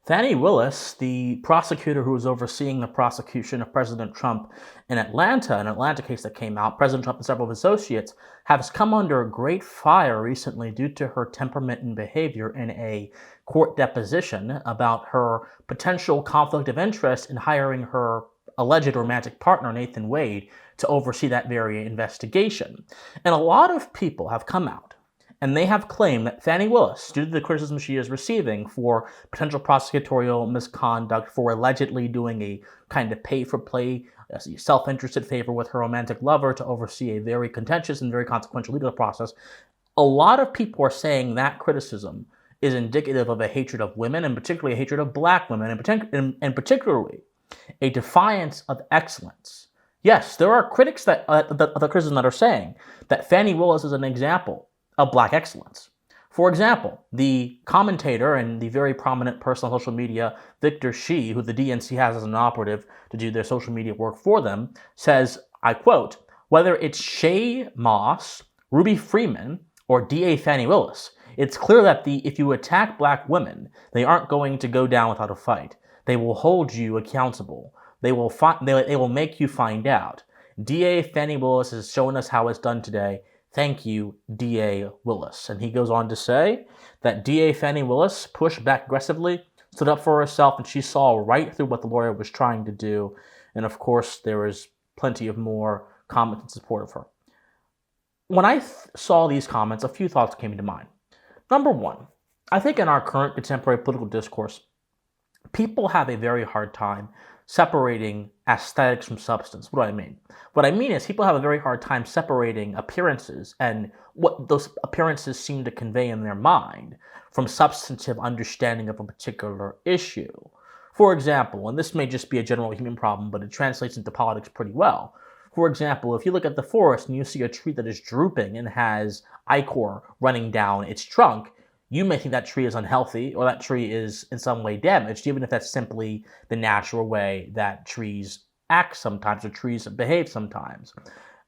Fani Willis, the prosecutor who was overseeing the prosecution of President Trump in Atlanta, an Atlanta case that came out, President Trump and several of his associates, has come under great fire recently due to her temperament and behavior in a court deposition about her potential conflict of interest in hiring her alleged romantic partner, Nathan Wade, to oversee that very investigation. And a lot of people have come out and they have claimed that Fani Willis, due to the criticism she is receiving for potential prosecutorial misconduct, for allegedly doing a kind of pay-for-play, self-interested favor with her romantic lover to oversee a very contentious and very consequential legal process, a lot of people are saying that criticism is indicative of a hatred of women, and particularly a hatred of black women, and particularly a defiance of excellence. Yes, there are critics of the criticism that are saying that Fani Willis is an example of black excellence. For example, the commentator and the very prominent person on social media, Victor Shi, who the DNC has as an operative to do their social media work for them, says, I quote, "Whether it's Shay Moss, Ruby Freeman, or DA Fani Willis, it's clear that if you attack black women, they aren't going to go down without a fight. They will hold you accountable. They will make you find out. DA Fani Willis has shown us how it's done today. Thank you, DA Willis." And he goes on to say that DA Fani Willis pushed back aggressively, stood up for herself, and she saw right through what the lawyer was trying to do. And of course, there is plenty of more comments in support of her. When I saw these comments, a few thoughts came to mind. Number one, I think in our current contemporary political discourse, people have a very hard time separating aesthetics from substance. What do I mean? What I mean is people have a very hard time separating appearances and what those appearances seem to convey in their mind from substantive understanding of a particular issue. For example, and this may just be a general human problem, but it translates into politics pretty well. For example, if you look at the forest and you see a tree that is drooping and has ichor running down its trunk, you may think that tree is unhealthy or that tree is in some way damaged, even if that's simply the natural way that trees act sometimes or trees behave sometimes.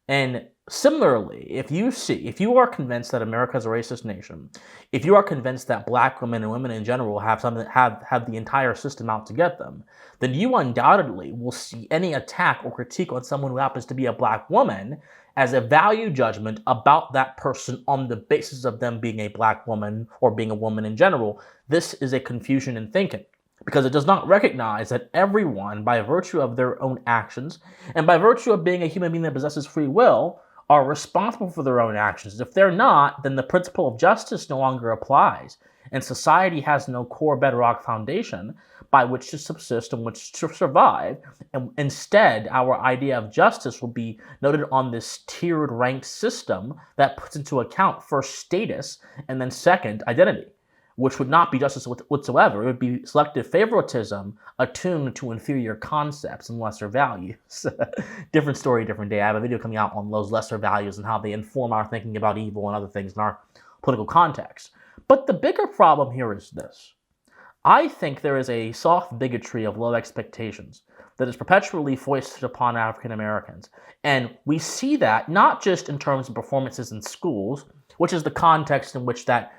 And similarly, if you are convinced that America is a racist nation, if you are convinced that black women and women in general have the entire system out to get them, then you undoubtedly will see any attack or critique on someone who happens to be a black woman as a value judgment about that person on the basis of them being a black woman or being a woman in general. This is a confusion in thinking, because it does not recognize that everyone, by virtue of their own actions and by virtue of being a human being that possesses free will, are responsible for their own actions. If they're not, then the principle of justice no longer applies, and society has no core bedrock foundation by which to subsist and which to survive. And instead, our idea of justice will be noted on this tiered ranked system that puts into account first status and then second identity, which would not be justice whatsoever. It would be selective favoritism attuned to inferior concepts and lesser values. Different story, different day. I have a video coming out on those lesser values and how they inform our thinking about evil and other things in our political context. But the bigger problem here is this. I think there is a soft bigotry of low expectations that is perpetually foisted upon African Americans. And we see that not just in terms of performances in schools, which is the context in which that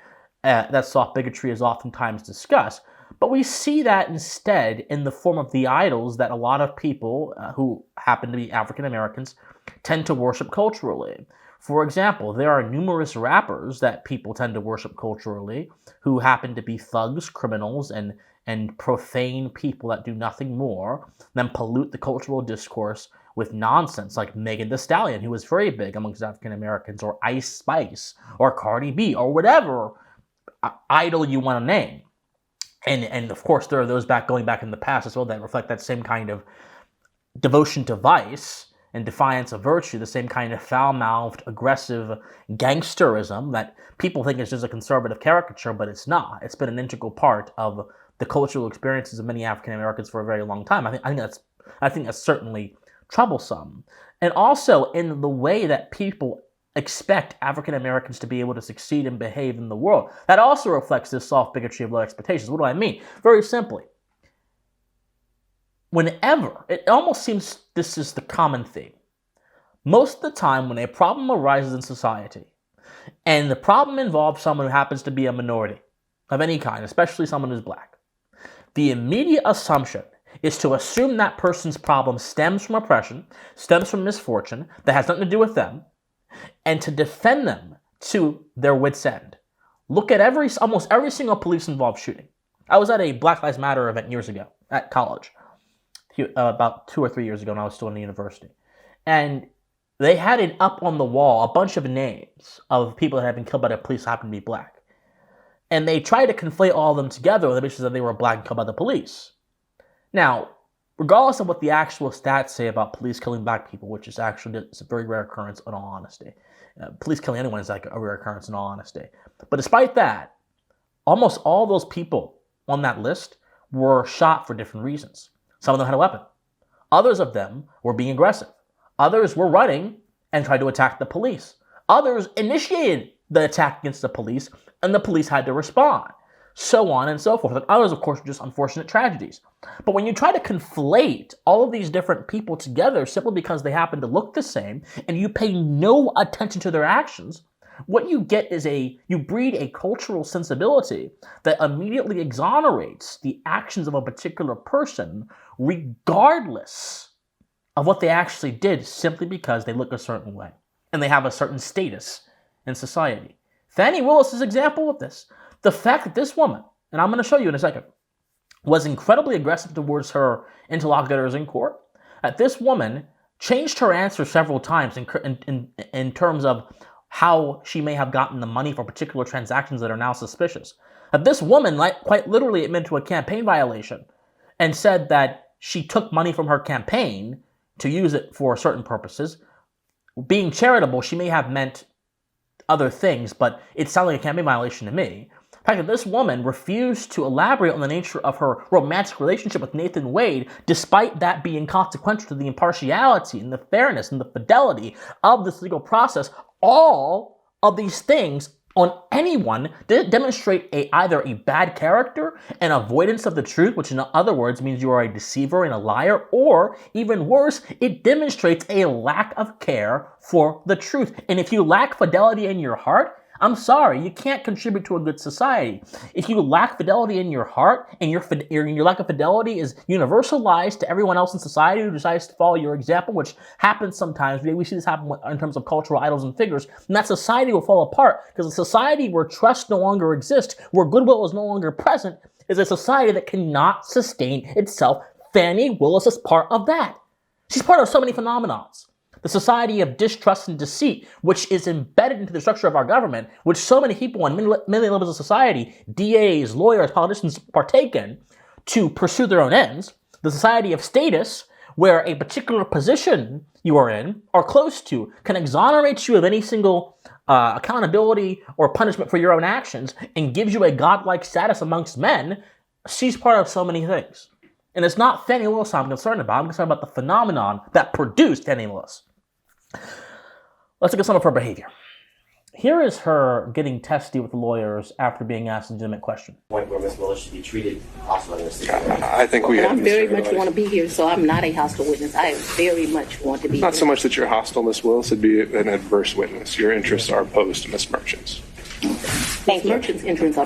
soft bigotry is oftentimes discussed, but we see that instead in the form of the idols that a lot of people who happen to be African Americans tend to worship culturally. For example, there are numerous rappers that people tend to worship culturally who happen to be thugs, criminals, and profane people that do nothing more than pollute the cultural discourse with nonsense, like Megan Thee Stallion, who was very big amongst African Americans, or Ice Spice, or Cardi B, or whatever idol you want to name. And of course, there are those going back in the past as well that reflect that same kind of devotion to vice and defiance of virtue, the same kind of foul-mouthed, aggressive gangsterism that people think is just a conservative caricature, but it's not. It's been an integral part of the cultural experiences of many African Americans for a very long time. I think that's certainly troublesome. And also in the way that people expect African Americans to be able to succeed and behave in the world. That also reflects this soft bigotry of low expectations. What do I mean? Very simply, whenever, it almost seems this is the common theme. Most of the time when a problem arises in society, and the problem involves someone who happens to be a minority of any kind, especially someone who's black, the immediate assumption is to assume that person's problem stems from oppression, stems from misfortune, that has nothing to do with them, and to defend them to their wits' end. Look at almost every single police-involved shooting. I was at a Black Lives Matter event years ago at college, about 2 or 3 years ago when I was still in the university. And they had it up on the wall, a bunch of names of people that had been killed by the police who happened to be black. And they tried to conflate all of them together on the basis that they were black and killed by the police. Now, regardless of what the actual stats say about police killing black people, which is actually it's a very rare occurrence in all honesty. Police killing anyone is like a rare occurrence in all honesty. But despite that, almost all those people on that list were shot for different reasons. Some of them had a weapon. Others of them were being aggressive. Others were running and tried to attack the police. Others initiated the attack against the police, and the police had to respond. So on and so forth. And others, of course, were just unfortunate tragedies. But when you try to conflate all of these different people together simply because they happen to look the same, and you pay no attention to their actions, what you get is you breed a cultural sensibility that immediately exonerates the actions of a particular person, regardless of what they actually did, simply because they look a certain way and they have a certain status in society. Fani Willis is an example of this. The fact that this woman, and I'm going to show you in a second, was incredibly aggressive towards her interlocutors in court, that this woman changed her answer several times in terms of how she may have gotten the money for particular transactions that are now suspicious. That this woman quite literally admitted to a campaign violation and said that she took money from her campaign to use it for certain purposes. Being charitable, she may have meant other things, but it sounded like a campaign violation to me. The fact that this woman refused to elaborate on the nature of her romantic relationship with Nathan Wade, despite that being consequential to the impartiality and the fairness and the fidelity of this legal process, all of these things on anyone demonstrate either a bad character, an avoidance of the truth, which in other words means you are a deceiver and a liar, or even worse, it demonstrates a lack of care for the truth. And if you lack fidelity in your heart, I'm sorry, you can't contribute to a good society. If you lack fidelity in your heart, and your lack of fidelity is universalized to everyone else in society who decides to follow your example, which happens sometimes. We see this happen in terms of cultural idols and figures, and that society will fall apart, because a society where trust no longer exists, where goodwill is no longer present, is a society that cannot sustain itself. Fani Willis is part of that. She's part of so many phenomenons. The society of distrust and deceit, which is embedded into the structure of our government, which so many people on many levels of society, DAs, lawyers, politicians, partake in to pursue their own ends. The society of status, where a particular position you are in or close to can exonerate you of any single accountability or punishment for your own actions and gives you a godlike status amongst men. She's part of so many things. And it's not Fani Willis I'm concerned about. I'm concerned about the phenomenon that produced Fani Willis. Let's look at some of her behavior. Here is her getting testy with the lawyers after being asked a legitimate question. Point where Ms. Willis should be treated hostile. I think we. I very much want to be here, so I'm not a hostile witness. I very much want to be here. Not so much that you're hostile, Ms. Willis. It'd be an adverse witness. Your interests are opposed to Ms. Merchant's. Ms. Merchant's interests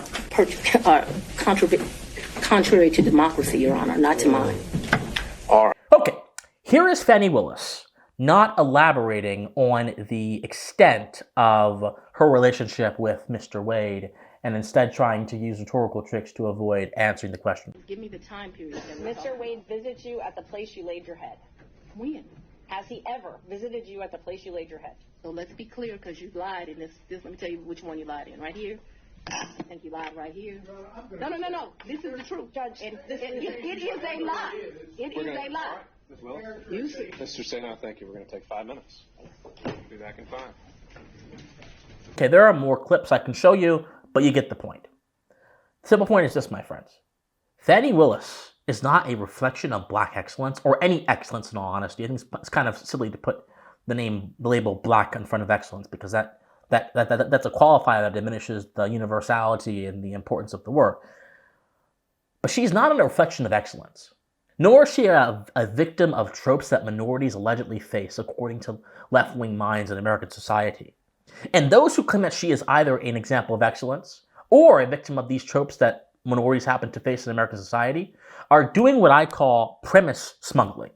are contrary to democracy, Your Honor, not to mine. All right. Okay, here is Fani Willis not elaborating on the extent of her relationship with Mr. Wade, and instead trying to use rhetorical tricks to avoid answering the question. Give me the time period. Mr. Wade visited you at the place you laid your head. When? Has he ever visited you at the place you laid your head? So let's be clear, because you lied in this. Let me tell you which one you lied in. Right here. I think you lied right here. No. This is the truth, Judge. And it is a lie. It is a lie. Ms. Willis? You see. Mr. Seno, thank you. We're going to take 5 minutes. We'll be back in 5. Okay, there are more clips I can show you, but you get the point. The simple point is this, my friends. Fani Willis is not a reflection of black excellence, or any excellence in all honesty. I think it's kind of silly to put the label black in front of excellence, because that's a qualifier that diminishes the universality and the importance of the work. But she's not a reflection of excellence, nor is she a victim of tropes that minorities allegedly face, according to left-wing minds in American society. And those who claim that she is either an example of excellence or a victim of these tropes that minorities happen to face in American society, are doing what I call premise smuggling.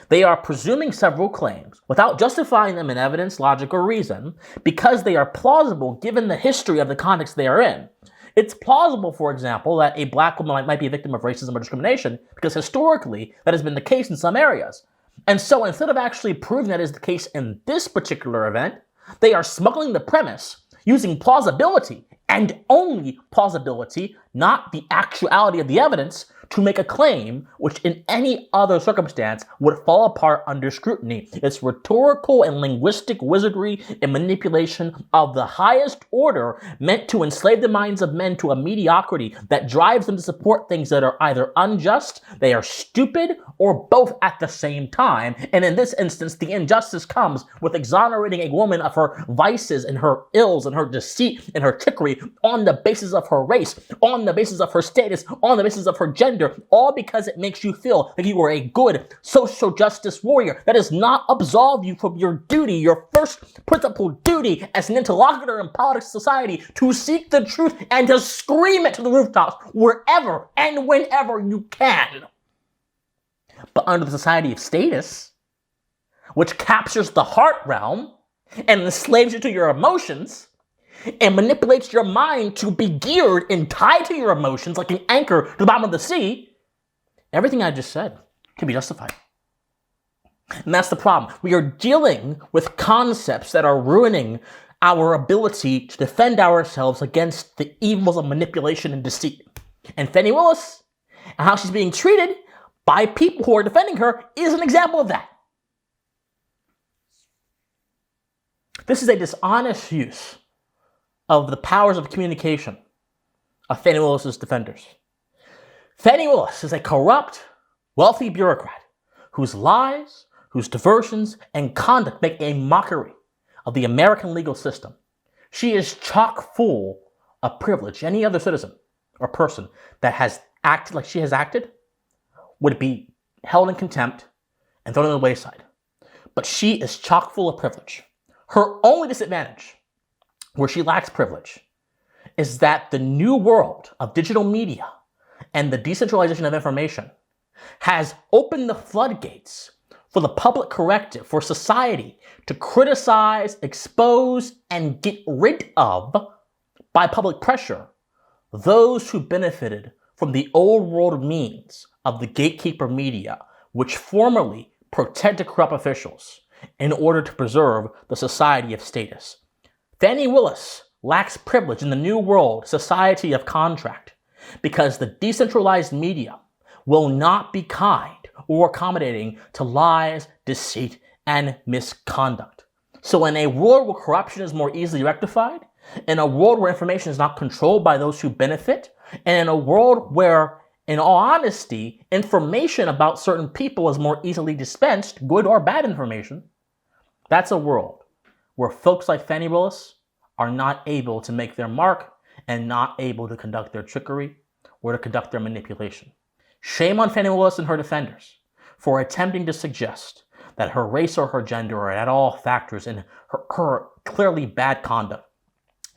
They are presuming several claims without justifying them in evidence, logic, or reason because they are plausible given the history of the context they are in. It's plausible, for example, that a black woman might be a victim of racism or discrimination because historically that has been the case in some areas. And so instead of actually proving that is the case in this particular event, they are smuggling the premise using plausibility and only plausibility, not the actuality of the evidence, to make a claim which in any other circumstance would fall apart under scrutiny. It's rhetorical and linguistic wizardry and manipulation of the highest order meant to enslave the minds of men to a mediocrity that drives them to support things that are either unjust, they are stupid, or both at the same time. And in this instance, the injustice comes with exonerating a woman of her vices and her ills and her deceit and her trickery on the basis of her race, on the basis of her status, on the basis of her gender, all because it makes you feel like you are a good social justice warrior. That does not absolve you from your duty, your first principal duty as an interlocutor in politics society, to seek the truth and to scream it to the rooftops wherever and whenever you can. But under the society of status, which captures the heart realm and enslaves you to your emotions, and manipulates your mind to be geared and tied to your emotions like an anchor to the bottom of the sea, everything I just said can be justified. And that's the problem. We are dealing with concepts that are ruining our ability to defend ourselves against the evils of manipulation and deceit. And Fani Willis, and how she's being treated by people who are defending her, is an example of that. This is a dishonest use of the powers of communication of Fani Willis's defenders. Fani Willis is a corrupt, wealthy bureaucrat whose lies, whose diversions, and conduct make a mockery of the American legal system. She is chock full of privilege. Any other citizen or person that has acted like she has acted would be held in contempt and thrown on the wayside. But she is chock full of privilege. Her only disadvantage, where she lacks privilege, is that the new world of digital media and the decentralization of information has opened the floodgates for the public corrective, for society to criticize, expose, and get rid of, by public pressure, those who benefited from the old world means of the gatekeeper media, which formerly protected corrupt officials in order to preserve the society of status. Fani Willis lacks privilege in the new world society of contract because the decentralized media will not be kind or accommodating to lies, deceit, and misconduct. So in a world where corruption is more easily rectified, in a world where information is not controlled by those who benefit, and in a world where, in all honesty, information about certain people is more easily dispensed, good or bad information, that's a world where folks like Fani Willis are not able to make their mark and not able to conduct their trickery or to conduct their manipulation. Shame on Fani Willis and her defenders for attempting to suggest that her race or her gender are at all factors in her clearly bad conduct.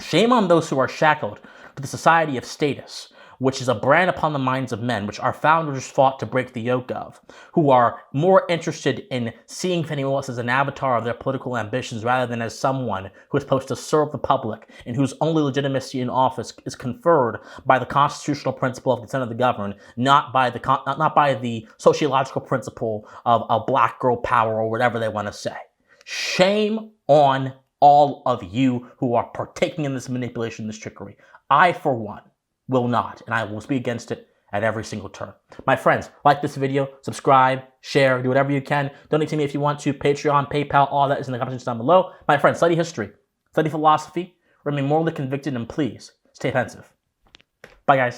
Shame on those who are shackled to the society of status, which is a brand upon the minds of men, which our founders fought to break the yoke of, who are more interested in seeing Fani Willis as an avatar of their political ambitions rather than as someone who is supposed to serve the public and whose only legitimacy in office is conferred by the constitutional principle of consent of the governed, not by the sociological principle of black girl power or whatever they want to say. Shame on all of you who are partaking in this manipulation, this trickery. I, for one, will not, and I will speak against it at every single turn. My friends, like this video, subscribe, share, do whatever you can. Donate to me if you want to. Patreon, PayPal, all that is in the comments down below. My friends, study history, study philosophy, remain morally convicted, and please stay pensive. Bye, guys.